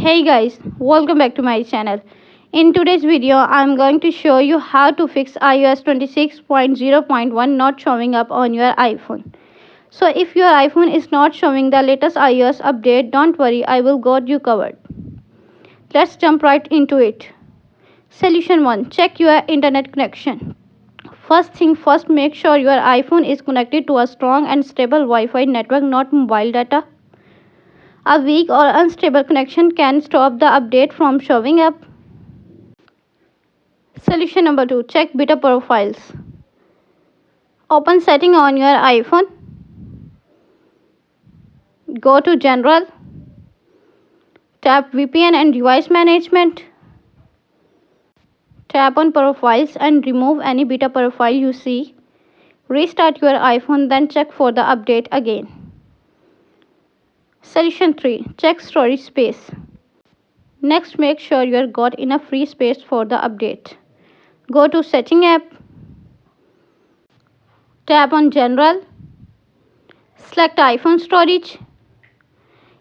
Hey guys, welcome back to my channel. In today's video, I'm going to show you how to fix iOS 26.0.1 not showing up on your iPhone. So if your iPhone is not showing the latest iOS update, don't worry, I will got you covered. Let's jump right into it. Solution 1. Check your internet connection. First thing first, make sure your iPhone is connected to a strong and stable Wi-Fi network, not mobile data. A weak or unstable connection can stop the update from showing up. Solution number 2. Check beta profiles. Open setting on your iPhone. Go to General. Tap VPN and device management. Tap on profiles and remove any beta profile you see. Restart your iPhone, then check for the update again. Solution 3. Check storage space. Next, make sure you got enough free space for the update. Go to Setting app. Tap on General. Select iPhone storage.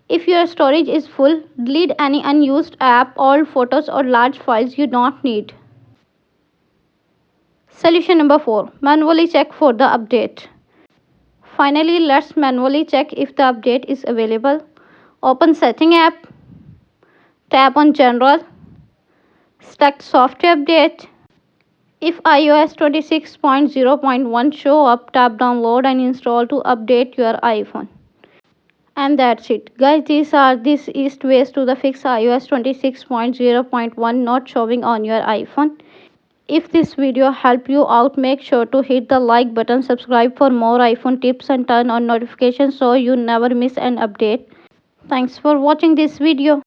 If your storage is full, delete any unused app, old photos or large files you don't need. Solution number 4. Manually check for the update. Finally, let's manually check if the update is available. Open Setting app. Tap on General. Select Software Update. If iOS 26.0.1 show up, tap Download and install to update your iPhone. And that's it. Guys, these is ways to fix iOS 26.0.1 not showing on your iPhone. If this video helped you out, make sure to hit the like button, subscribe for more iPhone tips and turn on notifications so you never miss an update. Thanks for watching this video.